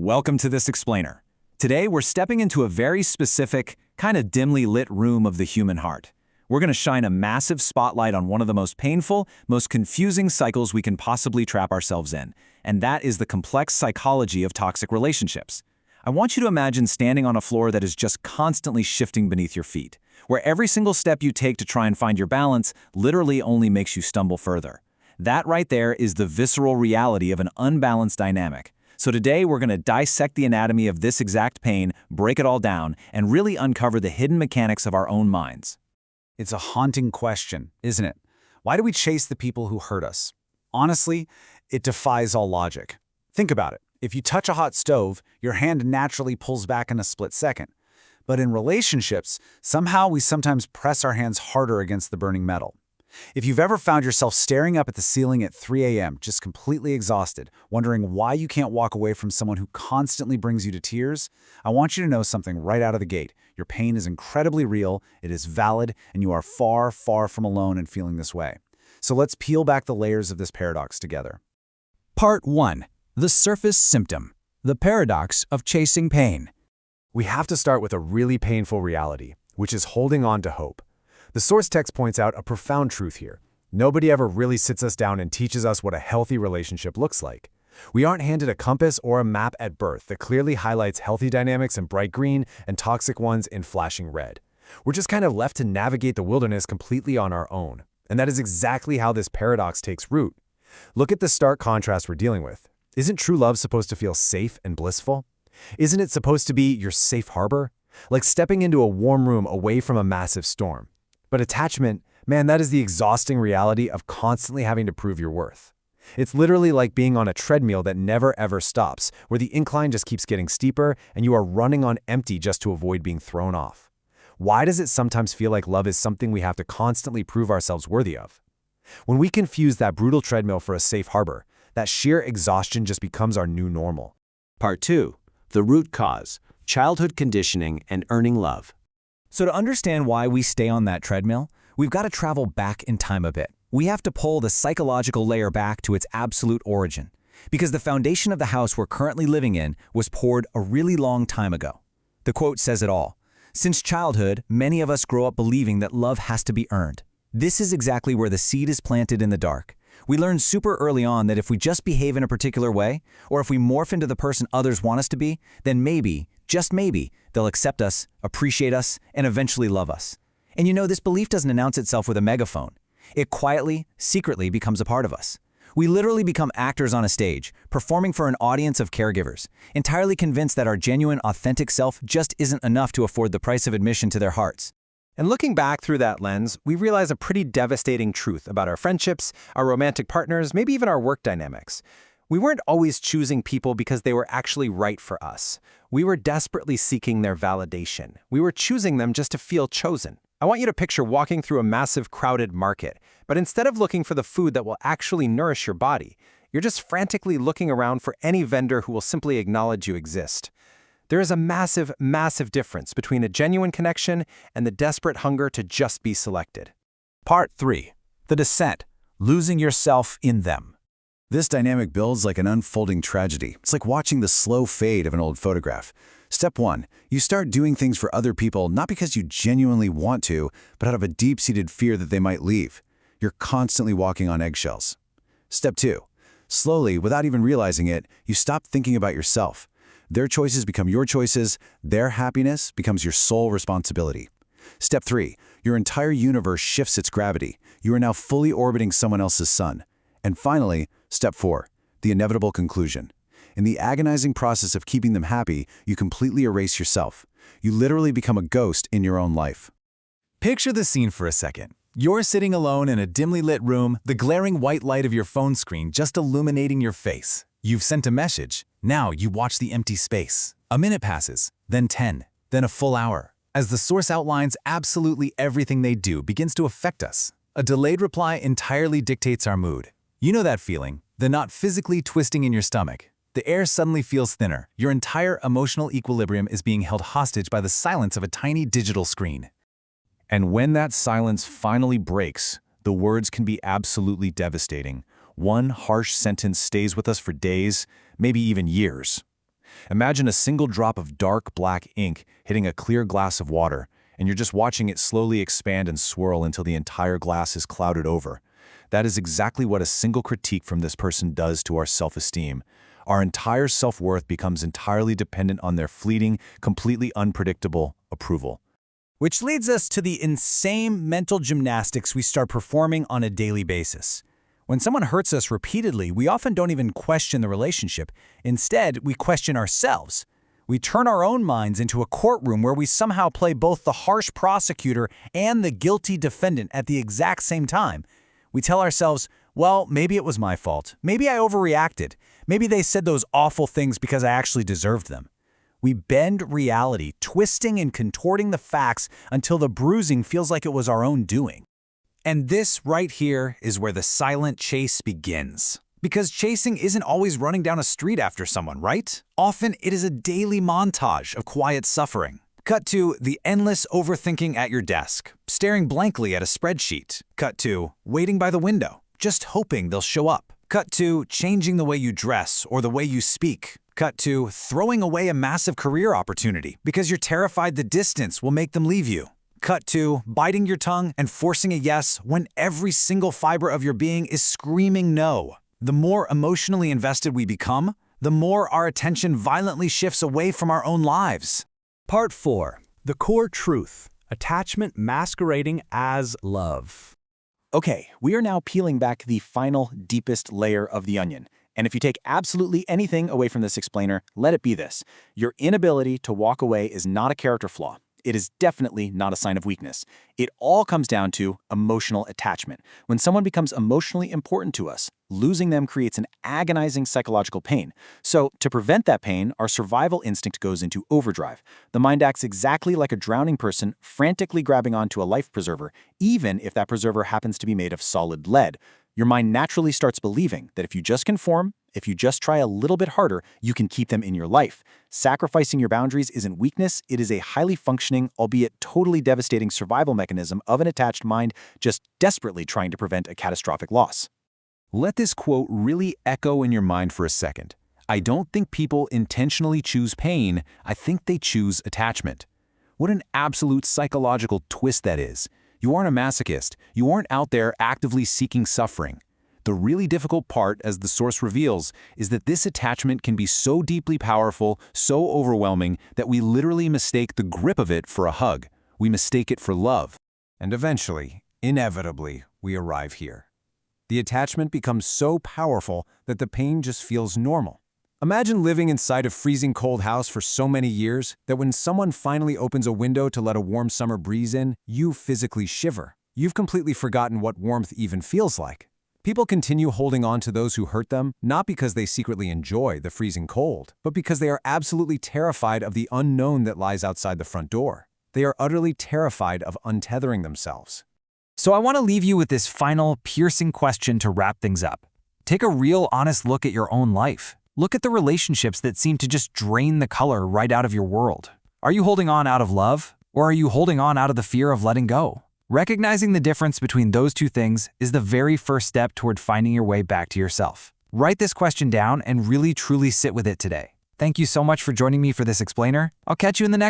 Welcome to this explainer. Today we're stepping into a very specific, kind of dimly lit room of the human heart. We're going to shine a massive spotlight on one of the most painful, most confusing cycles we can possibly trap ourselves in, and that is the complex psychology of toxic relationships. I want you to imagine standing on a floor that is just constantly shifting beneath your feet, where every single step you take to try and find your balance literally only makes you stumble further. That right there is the visceral reality of an unbalanced dynamic. So today we're going to dissect the anatomy of this exact pain, break it all down, and really uncover the hidden mechanics of our own minds. It's a haunting question, isn't it? Why do we chase the people who hurt us? Honestly, it defies all logic. Think about it. If you touch a hot stove, your hand naturally pulls back in a split second. But in relationships, somehow we sometimes press our hands harder against the burning metal. If you've ever found yourself staring up at the ceiling at 3 a.m., just completely exhausted, wondering why you can't walk away from someone who constantly brings you to tears, I want you to know something right out of the gate. Your pain is incredibly real, it is valid, and you are far, far from alone in feeling this way. So let's peel back the layers of this paradox together. Part 1. The surface symptom. The paradox of chasing pain. We have to start with a really painful reality, which is holding on to hope. The source text points out a profound truth here. Nobody ever really sits us down and teaches us what a healthy relationship looks like. We aren't handed a compass or a map at birth that clearly highlights healthy dynamics in bright green and toxic ones in flashing red. We're just kind of left to navigate the wilderness completely on our own. And that is exactly how this paradox takes root. Look at the stark contrast we're dealing with. Isn't true love supposed to feel safe and blissful? Isn't it supposed to be your safe harbor? Like stepping into a warm room away from a massive storm. But attachment, man, that is the exhausting reality of constantly having to prove your worth. It's literally like being on a treadmill that never ever stops, where the incline just keeps getting steeper and you are running on empty just to avoid being thrown off. Why does it sometimes feel like love is something we have to constantly prove ourselves worthy of? When we confuse that brutal treadmill for a safe harbor, that sheer exhaustion just becomes our new normal. Part 2. The root cause, childhood conditioning and earning love. So to understand why we stay on that treadmill, we've got to travel back in time a bit. We have to pull the psychological layer back to its absolute origin, because the foundation of the house we're currently living in was poured a really long time ago. The quote says it all. Since childhood, many of us grow up believing that love has to be earned. This is exactly where the seed is planted in the dark. We learn super early on that if we just behave in a particular way, or if we morph into the person others want us to be, then maybe, just maybe, they'll accept us, appreciate us, and eventually love us. And you know, this belief doesn't announce itself with a megaphone. It quietly, secretly becomes a part of us. We literally become actors on a stage, performing for an audience of caregivers, entirely convinced that our genuine, authentic self just isn't enough to afford the price of admission to their hearts. And looking back through that lens, we realize a pretty devastating truth about our friendships, our romantic partners, maybe even our work dynamics. We weren't always choosing people because they were actually right for us. We were desperately seeking their validation. We were choosing them just to feel chosen. I want you to picture walking through a massive, crowded market, but instead of looking for the food that will actually nourish your body, you're just frantically looking around for any vendor who will simply acknowledge you exist. There is a massive, massive difference between a genuine connection and the desperate hunger to just be selected. Part 3. The descent. Losing yourself in them. This dynamic builds like an unfolding tragedy. It's like watching the slow fade of an old photograph. Step 1. You start doing things for other people not because you genuinely want to, but out of a deep-seated fear that they might leave. You're constantly walking on eggshells. Step 2. Slowly, without even realizing it, you stop thinking about yourself. Their choices become your choices. Their happiness becomes your sole responsibility. Step 3. Your entire universe shifts its gravity. You are now fully orbiting someone else's sun. And finally, Step 4. The inevitable conclusion. In the agonizing process of keeping them happy, you completely erase yourself. You literally become a ghost in your own life. Picture the scene for a second. You're sitting alone in a dimly lit room, the glaring white light of your phone screen just illuminating your face. You've sent a message. Now you watch the empty space. A minute passes, then 10, then a full hour. As the source outlines, absolutely everything they do begins to affect us. A delayed reply entirely dictates our mood. You know that feeling, the knot physically twisting in your stomach. The air suddenly feels thinner. Your entire emotional equilibrium is being held hostage by the silence of a tiny digital screen. And when that silence finally breaks, the words can be absolutely devastating. One harsh sentence stays with us for days, maybe even years. Imagine a single drop of dark black ink hitting a clear glass of water, and you're just watching it slowly expand and swirl until the entire glass is clouded over. That is exactly what a single critique from this person does to our self-esteem. Our entire self-worth becomes entirely dependent on their fleeting, completely unpredictable approval. Which leads us to the insane mental gymnastics we start performing on a daily basis. When someone hurts us repeatedly, we often don't even question the relationship. Instead, we question ourselves. We turn our own minds into a courtroom where we somehow play both the harsh prosecutor and the guilty defendant at the exact same time. We tell ourselves, well, maybe it was my fault. Maybe I overreacted. Maybe they said those awful things because I actually deserved them. We bend reality, twisting and contorting the facts until the bruising feels like it was our own doing. And this right here is where the silent chase begins. Because chasing isn't always running down a street after someone, right? Often it is a daily montage of quiet suffering. Cut to the endless overthinking at your desk, staring blankly at a spreadsheet. Cut to waiting by the window, just hoping they'll show up. Cut to changing the way you dress or the way you speak. Cut to throwing away a massive career opportunity because you're terrified the distance will make them leave you. Cut to biting your tongue and forcing a yes when every single fiber of your being is screaming no. The more emotionally invested we become, the more our attention violently shifts away from our own lives. Part 4. The core truth. Attachment masquerading as love. Okay, we are now peeling back the final, deepest layer of the onion. And if you take absolutely anything away from this explainer, let it be this. Your inability to walk away is not a character flaw. It is definitely not a sign of weakness. It all comes down to emotional attachment. When someone becomes emotionally important to us, losing them creates an agonizing psychological pain. So, to prevent that pain, our survival instinct goes into overdrive. The mind acts exactly like a drowning person frantically grabbing onto a life preserver, even if that preserver happens to be made of solid lead. Your mind naturally starts believing that if you just conform, if you just try a little bit harder, you can keep them in your life. Sacrificing your boundaries isn't weakness, it is a highly functioning, albeit totally devastating survival mechanism of an attached mind just desperately trying to prevent a catastrophic loss. Let this quote really echo in your mind for a second. I don't think people intentionally choose pain, I think they choose attachment. What an absolute psychological twist that is. You aren't a masochist. You aren't out there actively seeking suffering. The really difficult part, as the source reveals, is that this attachment can be so deeply powerful, so overwhelming, that we literally mistake the grip of it for a hug. We mistake it for love. And eventually, inevitably, we arrive here. The attachment becomes so powerful that the pain just feels normal. Imagine living inside a freezing cold house for so many years that when someone finally opens a window to let a warm summer breeze in, you physically shiver. You've completely forgotten what warmth even feels like. People continue holding on to those who hurt them, not because they secretly enjoy the freezing cold, but because they are absolutely terrified of the unknown that lies outside the front door. They are utterly terrified of untethering themselves. So I want to leave you with this final, piercing question to wrap things up. Take a real, honest look at your own life. Look at the relationships that seem to just drain the color right out of your world. Are you holding on out of love, or are you holding on out of the fear of letting go? Recognizing the difference between those two things is the very first step toward finding your way back to yourself. Write this question down and really truly sit with it today. Thank you so much for joining me for this explainer. I'll catch you in the next